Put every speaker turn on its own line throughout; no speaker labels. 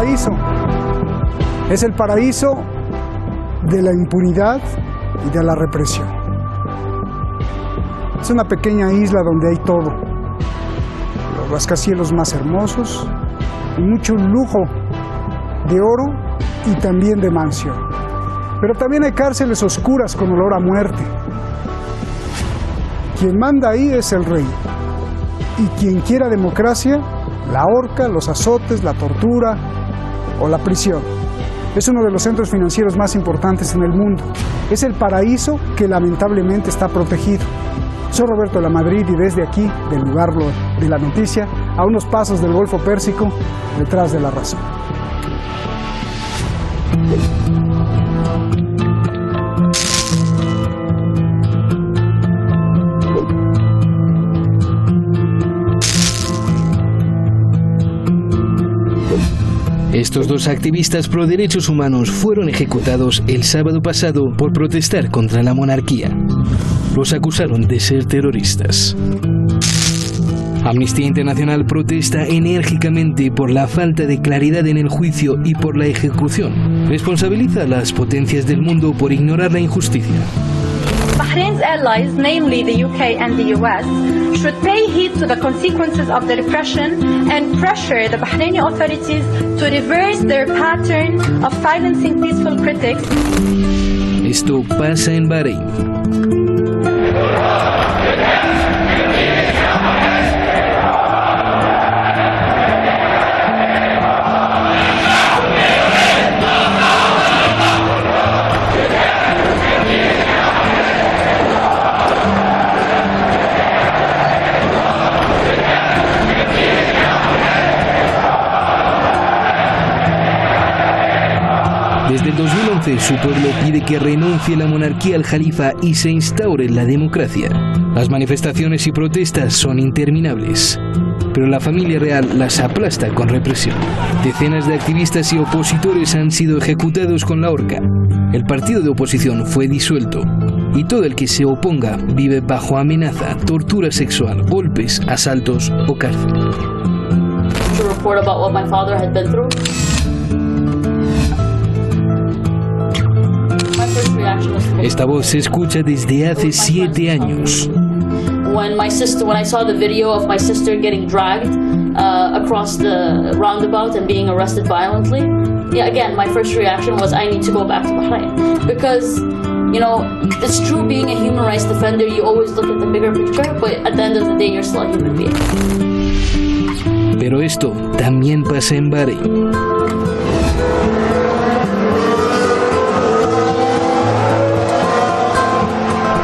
paraíso. Es el paraíso de la impunidad y de la represión. Es una pequeña isla donde hay todo. Los rascacielos más hermosos y mucho lujo de oro y también de mansión. Pero también hay cárceles oscuras con olor a muerte. Quien manda ahí es el rey. Y quien quiera democracia, la horca, los azotes, la tortura o la prisión. Es uno de los centros financieros más importantes en el mundo. Es el paraíso que lamentablemente está protegido. Soy Roberto Lamadrid y desde aquí, del lugar de la noticia, a unos pasos del Golfo Pérsico, detrás de la razón.
Estos dos activistas pro derechos humanos fueron ejecutados el sábado pasado por protestar contra la monarquía. Los acusaron de ser terroristas. Amnistía Internacional protesta enérgicamente por la falta de claridad en el juicio y por la ejecución. Responsabiliza a las potencias del mundo por ignorar la injusticia.
Bahrain's allies, namely the UK and the US, should pay heed to the consequences of the repression and pressure the Bahraini authorities to reverse their pattern of silencing peaceful critics.
Esto pasa en Bahrein. Desde el 2011 su pueblo pide que renuncie la monarquía al Jalifa y se instaure la democracia. Las manifestaciones y protestas son interminables, pero la familia real las aplasta con represión. Decenas de activistas y opositores han sido ejecutados con la horca. El partido de oposición fue disuelto y todo el que se oponga vive bajo amenaza, tortura sexual, golpes, asaltos o cárcel. Esta voz se escucha desde hace 7 años.
When I saw the video of my sister getting dragged across the roundabout and being arrested violently, again, my first reaction was I need to go back to Bahrain. Because, you know, it's true, being a human rights defender, you always look at the bigger picture, but at the end of the day, you're still a human being.
Pero esto también pasa en Bahrein.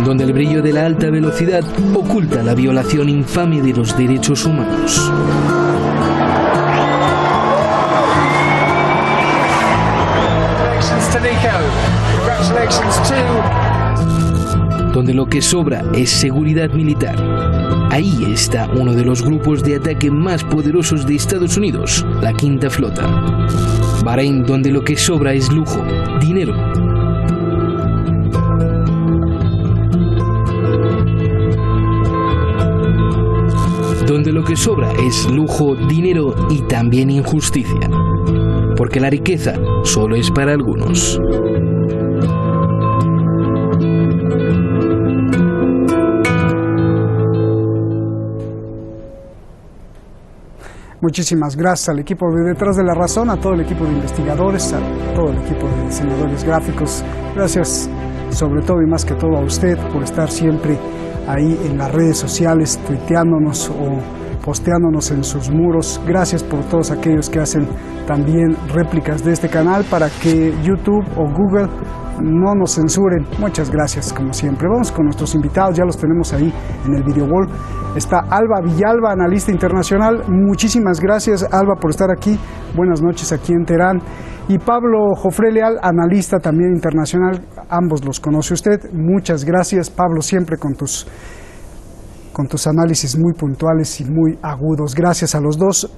Donde el brillo de la alta velocidad oculta la violación infame de los derechos humanos. Donde lo que sobra es seguridad militar. Ahí está uno de los grupos de ataque más poderosos de Estados Unidos, la Quinta Flota. Bahrein, donde lo que sobra es lujo, dinero. Donde lo que sobra es lujo, dinero y también injusticia. Porque la riqueza solo es para algunos.
Muchísimas gracias al equipo de Detrás de la Razón, a todo el equipo de investigadores, a todo el equipo de diseñadores gráficos. Gracias sobre todo y más que todo a usted por estar siempre ahí en las redes sociales, tuiteándonos o posteándonos en sus muros. Gracias por todos aquellos que hacen también réplicas de este canal para que YouTube o Google no nos censuren. Muchas gracias como siempre. Vamos con nuestros invitados, ya los tenemos ahí en el video wall. Está Alba Villalba, analista internacional. Muchísimas gracias, Alba, por estar aquí. Buenas noches aquí en Teherán. Y Pablo Jofré Leal, analista también internacional. Ambos los conoce usted. Muchas gracias, Pablo, siempre con tus análisis muy puntuales y muy agudos. Gracias a los dos.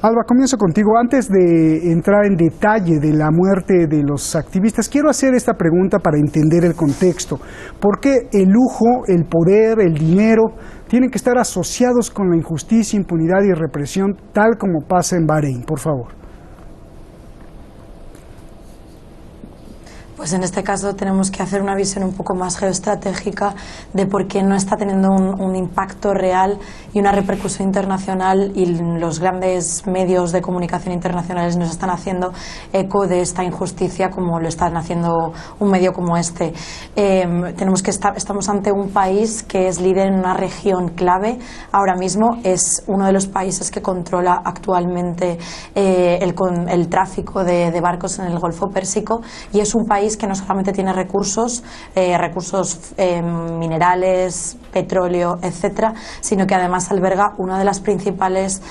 Alba, comienzo contigo. Antes de entrar en detalle de la muerte de los activistas, quiero hacer esta pregunta para entender el contexto. ¿Por qué el lujo, el poder, el dinero tienen que estar asociados con la injusticia, impunidad y represión, tal como pasa en Bahrein? Por favor.
Pues en este caso tenemos que hacer una visión un poco más geoestratégica de por qué no está teniendo un impacto real y una repercusión internacional, y los grandes medios de comunicación internacionales nos están haciendo eco de esta injusticia como lo están haciendo un medio como este. Estamos ante un país que es líder en una región clave. Ahora mismo es uno de los países que controla actualmente el tráfico de barcos en el Golfo Pérsico, y es un país que no solamente tiene recursos minerales, petróleo, etcétera, sino que además alberga una de las principales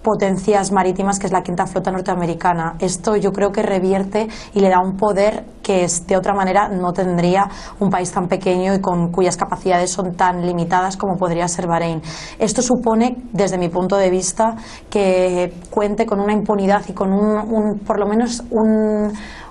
potencias marítimas, que es la quinta flota norteamericana. Esto yo creo que revierte y le da un poder que de otra manera no tendría un país tan pequeño y cuyas capacidades son tan limitadas como podría ser Bahrein. Esto supone, desde mi punto de vista, que cuente con una impunidad y con por lo menos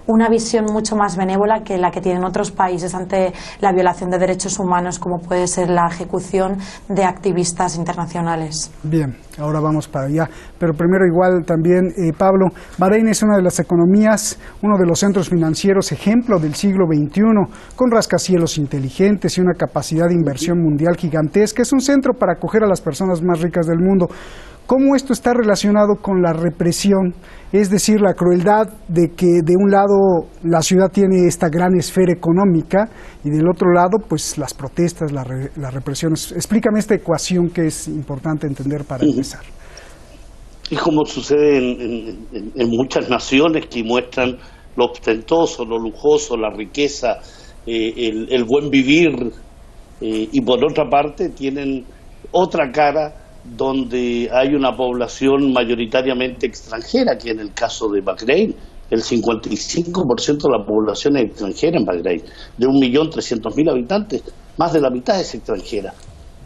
una visión mucho más benévola que la que tienen otros países ante la violación de derechos humanos, como puede ser la ejecución de activistas internacionales.
Bien, ahora vamos para allá. Pero primero igual también, Pablo, Bahrein es una de las economías, uno de los centros financieros ejemplo del siglo XXI, con rascacielos inteligentes y una capacidad de inversión mundial gigantesca. Es un centro para acoger a las personas más ricas del mundo. ¿Cómo esto está relacionado con la represión? Es decir, la crueldad de que de un lado la ciudad tiene esta gran esfera económica y del otro lado pues las protestas, las represiones. Explícame esta ecuación que es importante entender para empezar.
Es como sucede en muchas naciones que muestran lo ostentoso, lo lujoso, la riqueza, el buen vivir, y por otra parte tienen otra cara donde hay una población mayoritariamente extranjera, que en el caso de Bahrein, el 55% de la población es extranjera en Bahrein, de 1.300.000 habitantes, más de la mitad es extranjera,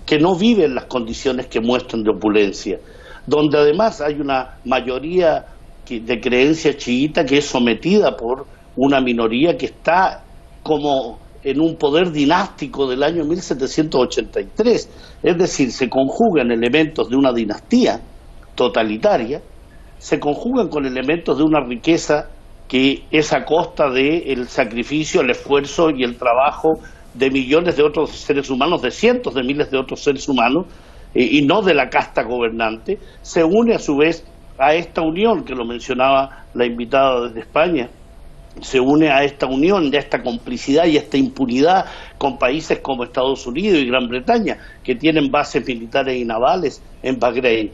que no vive en las condiciones que muestran de opulencia, donde además hay una mayoría de creencia chiita que es sometida por una minoría que está como en un poder dinástico del año 1783, es decir, se conjugan elementos de una dinastía totalitaria, se conjugan con elementos de una riqueza que es a costa del sacrificio, el esfuerzo y el trabajo de millones de otros seres humanos, de cientos de miles de otros seres humanos, y no de la casta gobernante. Se une a su vez a esta unión que lo mencionaba la invitada desde España, se une a esta unión, a esta complicidad y a esta impunidad con países como Estados Unidos y Gran Bretaña, que tienen bases militares y navales en Bahrein.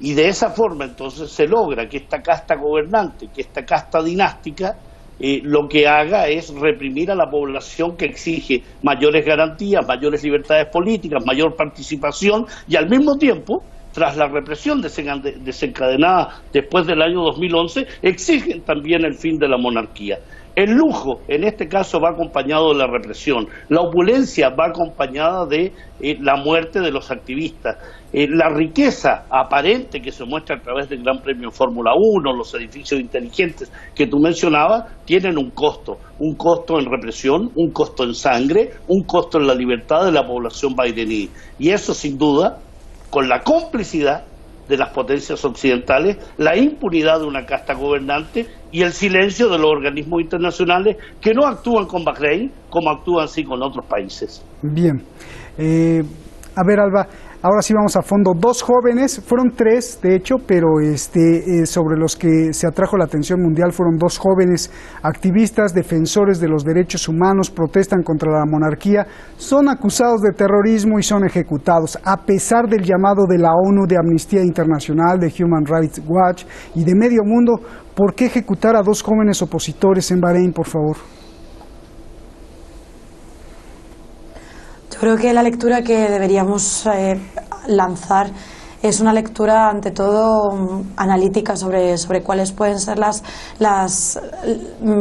Y de esa forma entonces se logra que esta casta gobernante, que esta casta dinástica, lo que haga es reprimir a la población, que exige mayores garantías, mayores libertades políticas, mayor participación, y al mismo tiempo, tras la represión desencadenada después del año 2011, exigen también el fin de la monarquía. El lujo, en este caso, va acompañado de la represión. La opulencia va acompañada de la muerte de los activistas. La riqueza aparente que se muestra a través del Gran Premio Fórmula 1, los edificios inteligentes que tú mencionabas, tienen un costo en represión, un costo en sangre, un costo en la libertad de la población bahrení. Y eso, sin duda, con la complicidad de las potencias occidentales, la impunidad de una casta gobernante y el silencio de los organismos internacionales que no actúan con Bahrein como actúan sí con otros países.
Bien. A ver, Alba, ahora sí vamos a fondo. Dos jóvenes, fueron tres de hecho, pero sobre los que se atrajo la atención mundial fueron dos jóvenes activistas, defensores de los derechos humanos, protestan contra la monarquía, son acusados de terrorismo y son ejecutados, a pesar del llamado de la ONU, de Amnistía Internacional, de Human Rights Watch y de medio mundo. ¿Por qué ejecutar a dos jóvenes opositores en Bahrein, por favor?
Yo creo que la lectura que deberíamos lanzar es una lectura ante todo analítica sobre cuáles pueden ser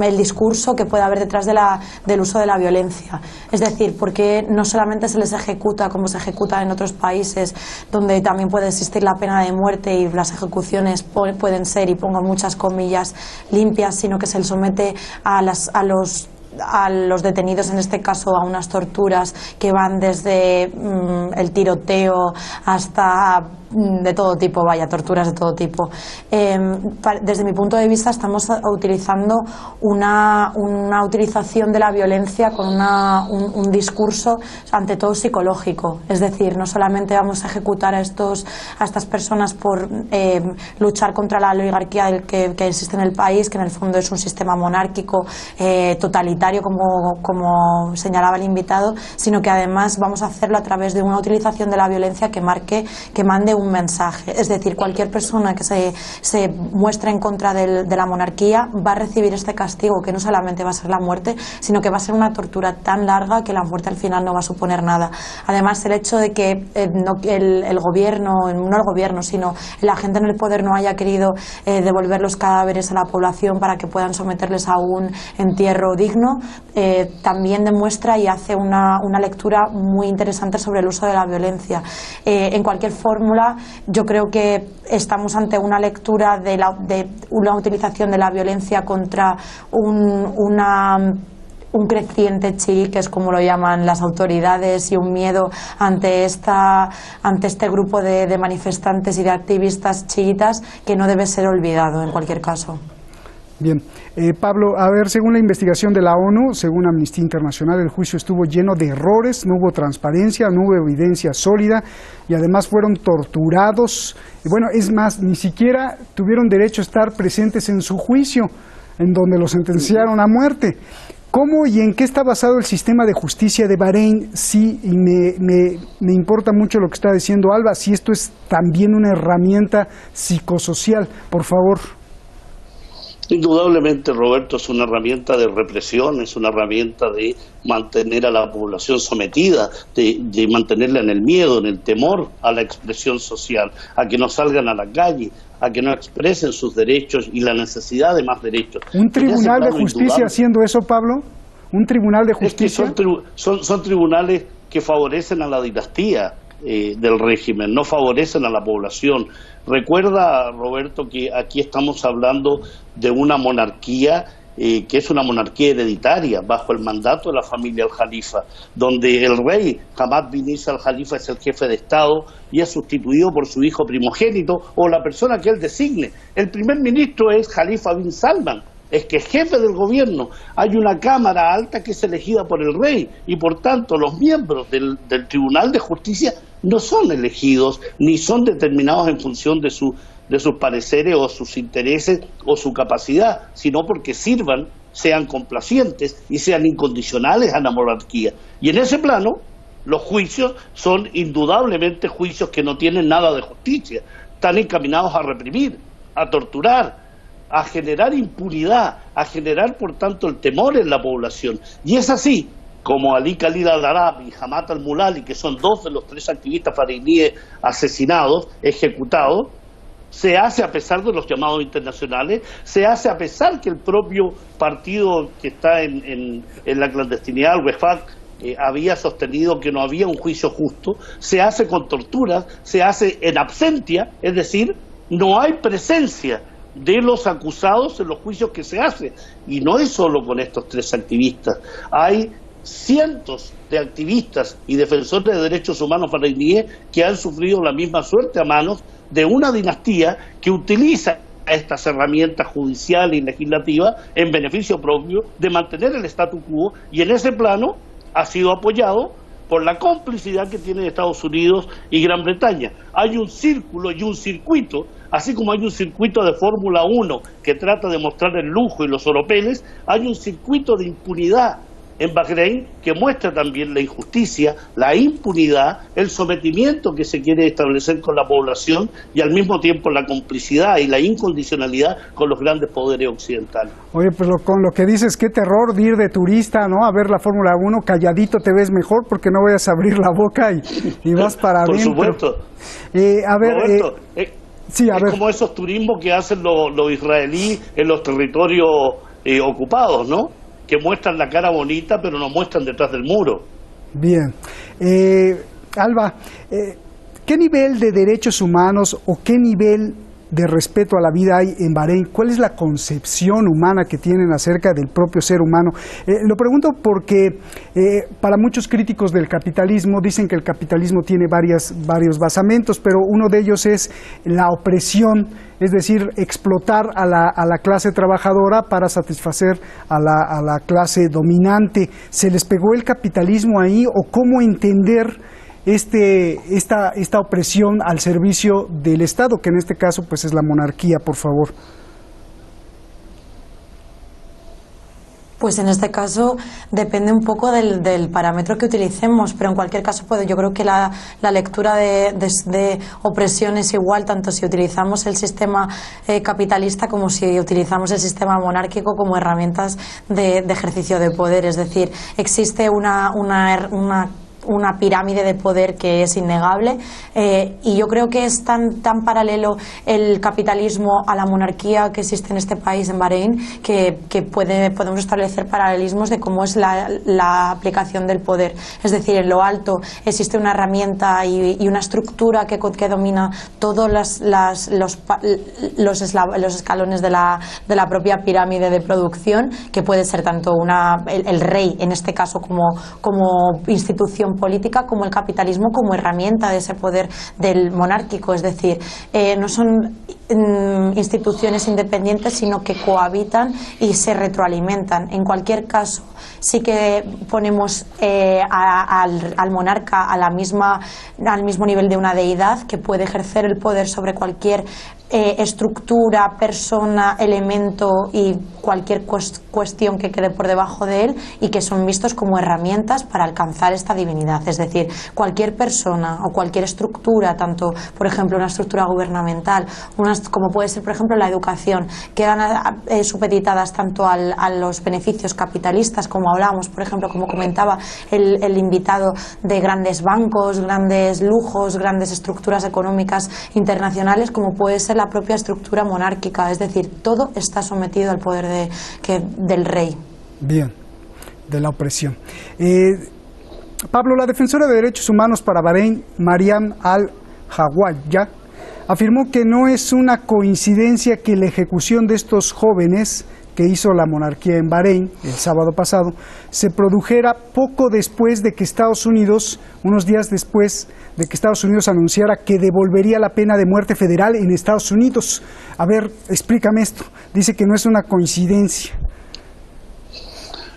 el discurso que puede haber detrás del uso de la violencia. Es decir, porque no solamente se les ejecuta como se ejecuta en otros países donde también puede existir la pena de muerte y las ejecuciones pueden ser, y pongo muchas comillas, limpias, sino que se les somete a los a los detenidos, en este caso, a unas torturas que van desde el tiroteo hasta de todo tipo, torturas de todo tipo. Desde mi punto de vista estamos utilizando una utilización de la violencia con un discurso ante todo psicológico, es decir, no solamente vamos a ejecutar a estas personas por luchar contra la oligarquía que existe en el país, que en el fondo es un sistema monárquico totalitario, como señalaba el invitado, sino que además vamos a hacerlo a través de una utilización de la violencia que mande un mensaje. Es decir, cualquier persona que se muestre en contra de la monarquía va a recibir este castigo, que no solamente va a ser la muerte, sino que va a ser una tortura tan larga que la muerte al final no va a suponer nada. Además, el hecho de que el gobierno, no el gobierno, sino la gente en el poder no haya querido devolver los cadáveres a la población para que puedan someterles a un entierro digno, también demuestra y hace una lectura muy interesante sobre el uso de la violencia. En cualquier fórmula, yo creo que estamos ante una lectura de una utilización de la violencia contra un creciente chií, que es como lo llaman las autoridades, y un miedo ante este grupo de manifestantes y de activistas chiitas que no debe ser olvidado en cualquier caso.
Bien, Pablo, a ver, según la investigación de la ONU, según Amnistía Internacional, el juicio estuvo lleno de errores, no hubo transparencia, no hubo evidencia sólida y además fueron torturados. Y bueno, es más, ni siquiera tuvieron derecho a estar presentes en su juicio, en donde los sentenciaron a muerte. ¿Cómo y en qué está basado el sistema de justicia de Bahrein? Sí, y me importa mucho lo que está diciendo Alba, si esto es también una herramienta psicosocial, por favor.
Indudablemente, Roberto, es una herramienta de represión, es una herramienta de mantener a la población sometida, de mantenerla en el miedo, en el temor a la expresión social, a que no salgan a la calle, a que no expresen sus derechos y la necesidad de más derechos.
¿Un tribunal de justicia haciendo eso, Pablo? ¿Un tribunal de justicia?
Es que son tribunales que favorecen a la dinastía del régimen, no favorecen a la población. Recuerda, Roberto, que aquí estamos hablando de una monarquía que es una monarquía hereditaria bajo el mandato de la familia al-Jalifa, donde el rey Hamad bin Isa al-Jalifa es el jefe de Estado y es sustituido por su hijo primogénito o la persona que él designe. El primer ministro es Khalifa bin Salman, es que es jefe del gobierno. Hay una cámara alta que es elegida por el rey y por tanto los miembros del Tribunal de Justicia no son elegidos ni son determinados en función de sus pareceres o sus intereses o su capacidad, sino porque sirvan, sean complacientes y sean incondicionales a la monarquía. Y en ese plano, los juicios son indudablemente juicios que no tienen nada de justicia, están encaminados a reprimir, a torturar, a generar impunidad, a generar por tanto el temor en la población. Y es así como Ali Khalid al-Arab y Hamad al-Mulali, que son dos de los tres activistas bahreiníes asesinados, ejecutados, se hace a pesar de los llamados internacionales, se hace a pesar que el propio partido que está en la clandestinidad, el Wefaq, había sostenido que no había un juicio justo, se hace con torturas, se hace en absentia, es decir, no hay presencia de los acusados en los juicios que se hacen. Y no es solo con estos tres activistas, hay cientos de activistas y defensores de derechos humanos bahreiníes que han sufrido la misma suerte a manos de una dinastía que utiliza estas herramientas judiciales y legislativas en beneficio propio de mantener el statu quo, y en ese plano ha sido apoyado por la complicidad que tienen Estados Unidos y Gran Bretaña. Hay un círculo y un circuito, así como hay un circuito de Fórmula 1 que trata de mostrar el lujo y los oropeles, hay un circuito de impunidad en Bahrein que muestra también la injusticia, la impunidad, el sometimiento que se quiere establecer con la población y al mismo tiempo la complicidad y la incondicionalidad con los grandes poderes occidentales.
Oye, pues con lo que dices, qué terror de ir de turista, ¿no? A ver la Fórmula 1, calladito te ves mejor porque no vayas a abrir la boca y vas para adentro.
Por supuesto.
A ver,
Roberto,
sí, a ver.
Como esos turismos que hacen los israelíes en los territorios ocupados, ¿no? Que muestran la cara bonita, pero no muestran detrás del muro.
Bien. Alba, ¿qué nivel de derechos humanos o qué nivel de respeto a la vida hay en Bahrein? ¿Cuál es la concepción humana que tienen acerca del propio ser humano? Lo pregunto porque para muchos críticos del capitalismo dicen que el capitalismo tiene varios basamentos, pero uno de ellos es la opresión, es decir, explotar a la clase trabajadora para satisfacer a la clase dominante. ¿Se les pegó el capitalismo ahí o cómo entender esta opresión al servicio del Estado, que en este caso pues es la monarquía, por favor?
Pues en este caso depende un poco del parámetro que utilicemos, pero en cualquier caso yo creo que la lectura de opresión es igual, tanto si utilizamos el sistema capitalista como si utilizamos el sistema monárquico como herramientas de ejercicio de poder. Es decir, existe una pirámide de poder que es innegable, y yo creo que es tan paralelo el capitalismo a la monarquía que existe en este país, en Bahrein, que podemos establecer paralelismos de cómo es la aplicación del poder. Es decir, en lo alto existe una herramienta y una estructura que domina todos los escalones de la propia pirámide de producción, que puede ser tanto el rey, en este caso, como institución política, como el capitalismo como herramienta de ese poder del monárquico. Es decir, no son instituciones independientes, sino que cohabitan y se retroalimentan. En cualquier caso, sí que ponemos al monarca al mismo nivel de una deidad que puede ejercer el poder sobre cualquier estructura, persona, elemento y cualquier cuestión que quede por debajo de él, y que son vistos como herramientas para alcanzar esta divinidad. Es decir, cualquier persona o cualquier estructura, tanto por ejemplo una estructura gubernamental, como puede ser por ejemplo la educación, quedan supeditadas tanto a los beneficios capitalistas, como hablábamos, por ejemplo, como comentaba el invitado, de grandes bancos, grandes lujos, grandes estructuras económicas internacionales, como puede ser la propia estructura monárquica. Es decir, todo está sometido al poder del rey.
Bien, de la opresión. Pablo, la defensora de derechos humanos para Bahrein, Mariam Al-Hawaya, afirmó que no es una coincidencia que la ejecución de estos jóvenes que hizo la monarquía en Bahrein el sábado pasado se produjera poco después de que Estados Unidos, unos días después de que Estados Unidos anunciara que devolvería la pena de muerte federal en Estados Unidos. A ver, explícame esto. Dice que no es una coincidencia.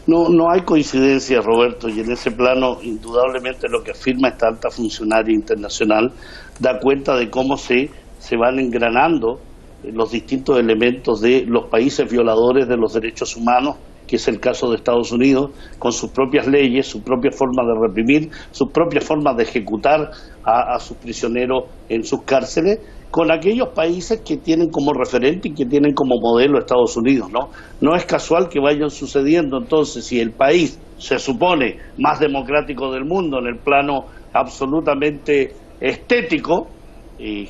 No hay coincidencia, Roberto, y en ese plano indudablemente lo que afirma esta alta funcionaria internacional da cuenta de cómo se van engranando los distintos elementos de los países violadores de los derechos humanos, que es el caso de Estados Unidos, con sus propias leyes, su propia forma de reprimir, sus propias formas de ejecutar a sus prisioneros en sus cárceles, con aquellos países que tienen como referente y que tienen como modelo Estados Unidos, ¿no? No es casual que vayan sucediendo. Entonces, si el país se supone más democrático del mundo en el plano absolutamente estético,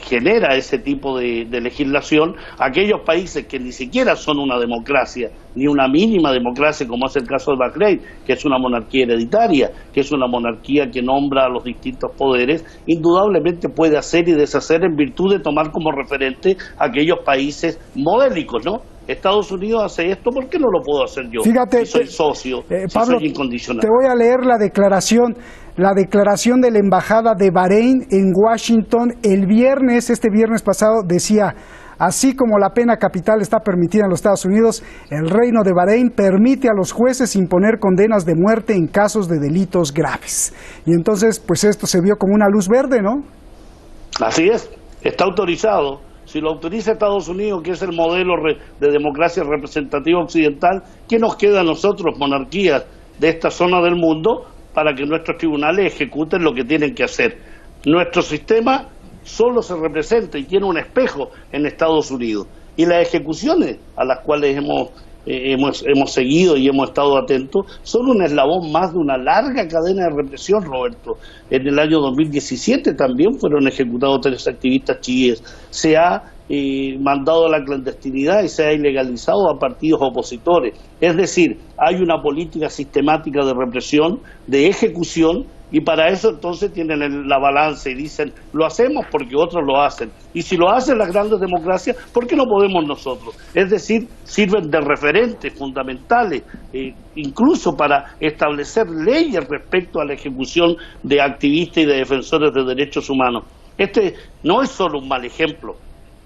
genera ese tipo de legislación, aquellos países que ni siquiera son una democracia, ni una mínima democracia, como es el caso de Bahrein, que es una monarquía hereditaria, que es una monarquía que nombra a los distintos poderes, indudablemente puede hacer y deshacer en virtud de tomar como referente aquellos países modélicos, ¿no? Estados Unidos hace esto, ¿por qué no lo puedo hacer yo?
Fíjate,
si soy socio,
Pablo,
si soy incondicional.
Te voy a leer la declaración de la Embajada de Bahrein en Washington este viernes pasado, decía: así como la pena capital está permitida en los Estados Unidos, el Reino de Bahrein permite a los jueces imponer condenas de muerte en casos de delitos graves. Y entonces, pues esto se vio como una luz verde, ¿no?
Así es, está autorizado. Si lo autoriza Estados Unidos, que es el modelo de democracia representativa occidental, ¿qué nos queda a nosotros, monarquías de esta zona del mundo, para que nuestros tribunales ejecuten lo que tienen que hacer? Nuestro sistema solo se representa y tiene un espejo en Estados Unidos. Y las ejecuciones a las cuales hemos seguido y hemos estado atentos son un eslabón más de una larga cadena de represión, Roberto. En el año 2017 también fueron ejecutados 3 activistas chiíes. Se ha mandado a la clandestinidad y se ha ilegalizado a partidos opositores. Es decir, hay una política sistemática de represión, de ejecución, Y para eso entonces tienen la balanza y dicen, lo hacemos porque otros lo hacen. Y si lo hacen las grandes democracias, ¿por qué no podemos nosotros? Es decir, sirven de referentes fundamentales, incluso para establecer leyes respecto a la ejecución de activistas y de defensores de derechos humanos. Este no es solo un mal ejemplo,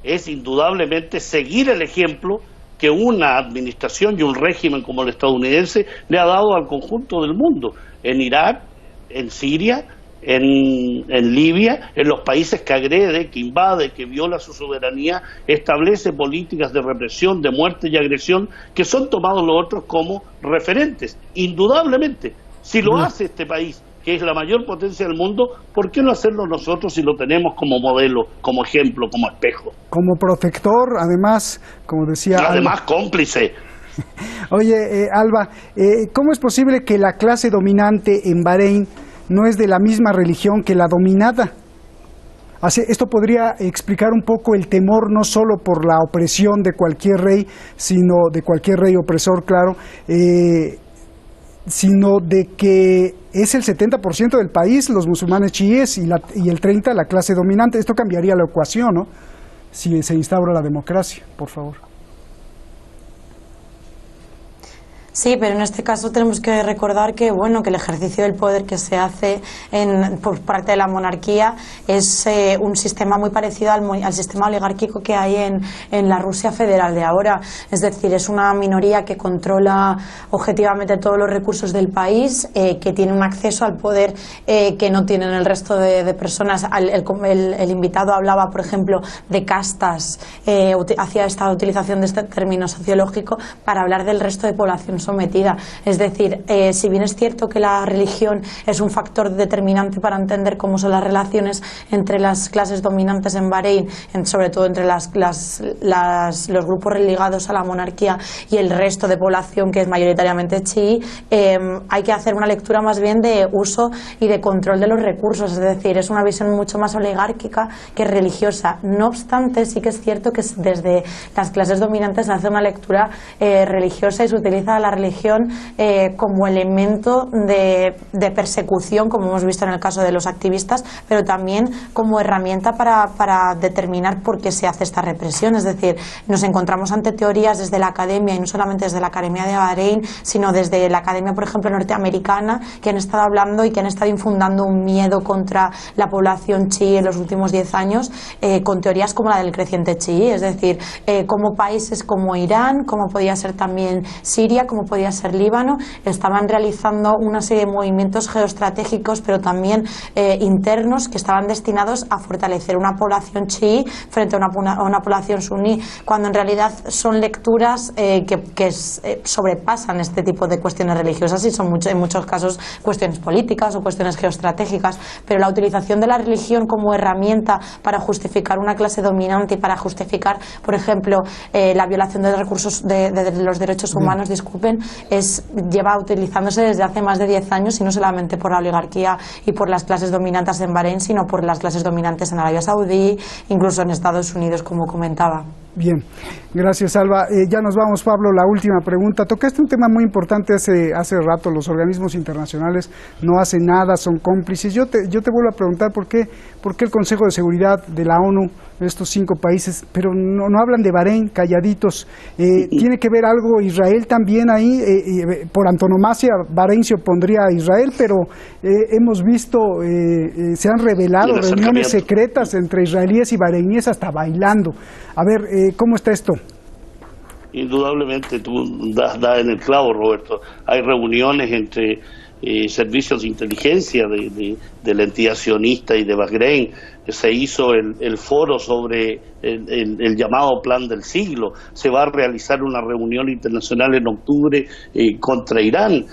es indudablemente seguir el ejemplo que una administración y un régimen como el estadounidense le ha dado al conjunto del mundo, en Irak, en Siria, en Libia, en los países que agrede, que invade, que viola su soberanía, establece políticas de represión, de muerte y agresión, que son tomados los otros como referentes, indudablemente. Si lo hace este país, que es la mayor potencia del mundo, ¿por qué no hacerlo nosotros si lo tenemos como modelo, como ejemplo, como espejo?
Como protector, además, como decía...
Y además cómplice.
Oye, Alba, ¿cómo es posible que la clase dominante en Bahrein no es de la misma religión que la dominada? Esto podría explicar un poco el temor no solo por la opresión de cualquier rey, sino de cualquier rey opresor, claro, sino de que es el 70% del país los musulmanes chiíes y el 30% la clase dominante. Esto cambiaría la ecuación, ¿no? Si se instaura la democracia, por favor.
Sí, pero en este caso tenemos que recordar que bueno, que el ejercicio del poder que se hace por parte de la monarquía es un sistema muy parecido al sistema oligárquico que hay en la Rusia federal de ahora. Es decir, es una minoría que controla objetivamente todos los recursos del país, que tiene un acceso al poder que no tienen el resto de personas. El invitado hablaba, por ejemplo, de castas, hacía esta utilización de este término sociológico para hablar del resto de población sometida. Es decir, si bien es cierto que la religión es un factor determinante para entender cómo son las relaciones entre las clases dominantes en Bahrein, sobre todo entre los grupos ligados a la monarquía y el resto de población que es mayoritariamente chií, hay que hacer una lectura más bien de uso y de control de los recursos. Es decir, es una visión mucho más oligárquica que religiosa. No obstante, sí que es cierto que desde las clases dominantes se hace una lectura religiosa y se utiliza la religión como elemento de persecución, como hemos visto en el caso de los activistas, pero también como herramienta para determinar por qué se hace esta represión. Es decir, nos encontramos ante teorías desde la academia, y no solamente desde la Academia de Bahrein, sino desde la academia, por ejemplo, norteamericana, que han estado hablando y que han estado infundando un miedo contra la población chií en los últimos 10 años, con teorías como la del creciente chií. Es decir, como países como Irán, como podía ser también Siria, como podía ser Líbano, estaban realizando una serie de movimientos geoestratégicos, pero también internos, que estaban destinados a fortalecer una población chií frente a una población suní, cuando en realidad son lecturas que sobrepasan este tipo de cuestiones religiosas y son en muchos casos cuestiones políticas o cuestiones geoestratégicas. Pero la utilización de la religión como herramienta para justificar una clase dominante y para justificar, por ejemplo, la violación de recursos de los derechos humanos, lleva utilizándose desde hace más de 10 años, y no solamente por la oligarquía y por las clases dominantes en Bahrein, sino por las clases dominantes en Arabia Saudí, incluso en Estados Unidos, como comentaba.
Bien, gracias, Alba. Ya nos vamos, Pablo, la última pregunta. Tocaste un tema muy importante hace rato: los organismos internacionales no hacen nada, son cómplices. Yo te vuelvo a preguntar por qué el Consejo de Seguridad de la ONU, estos 5 países, pero no hablan de Bahrein, calladitos. ¿Tiene que ver algo Israel también ahí? Por antonomasia, Bahrein se opondría a Israel, pero hemos visto, se han revelado reuniones secretas entre israelíes y bahreiníes, hasta bailando. A ver, ¿cómo está esto?
Indudablemente, tú das en el clavo, Roberto. Hay reuniones entre servicios de inteligencia de la entidad sionista y de Bahrein. Se hizo el foro sobre el llamado Plan del Siglo. Se va a realizar una reunión internacional en octubre contra Irán.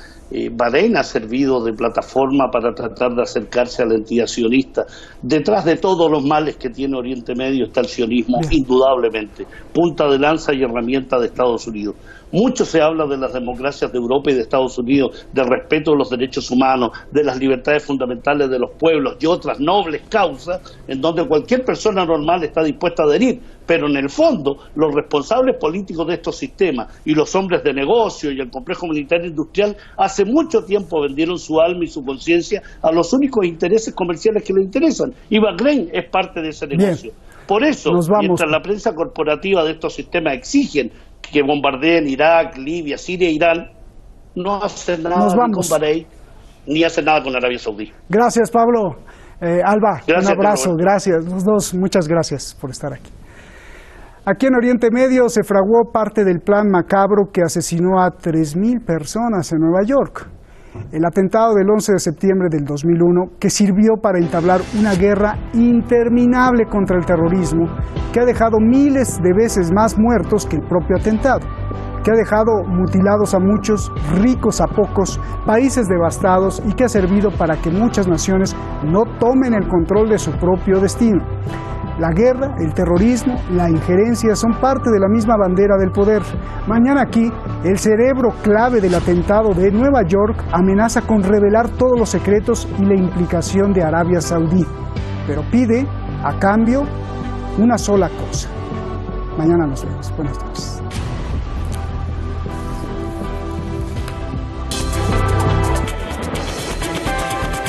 Bahrein ha servido de plataforma para tratar de acercarse a la entidad sionista. Detrás de todos los males que tiene Oriente Medio está el sionismo, indudablemente, punta de lanza y herramienta de Estados Unidos. Mucho se habla de las democracias de Europa y de Estados Unidos, del respeto de los derechos humanos, de las libertades fundamentales de los pueblos y otras nobles causas en donde cualquier persona normal está dispuesta a adherir. Pero en el fondo, los responsables políticos de estos sistemas y los hombres de negocio y el complejo militar industrial hace mucho tiempo vendieron su alma y su conciencia a los únicos intereses comerciales que les interesan. Y Bahrein es parte de ese negocio. Bien. Por eso, mientras la prensa corporativa de estos sistemas exigen que bombardeen Irak, Libia, Siria, Irán, no hace nada con Bahrein ni hace nada con Arabia Saudí.
Gracias, Pablo. Alba,
gracias,
un abrazo, gracias. Los dos, muchas gracias por estar aquí. Aquí en Oriente Medio se fraguó parte del plan macabro que asesinó a 3.000 personas en Nueva York. El atentado del 11 de septiembre del 2001, que sirvió para entablar una guerra interminable contra el terrorismo, que ha dejado miles de veces más muertos que el propio atentado, que ha dejado mutilados a muchos, ricos a pocos, países devastados y que ha servido para que muchas naciones no tomen el control de su propio destino. La guerra, el terrorismo, la injerencia son parte de la misma bandera del poder. Mañana aquí, el cerebro clave del atentado de Nueva York amenaza con revelar todos los secretos y la implicación de Arabia Saudí. Pero pide, a cambio, una sola cosa. Mañana nos vemos. Buenas noches.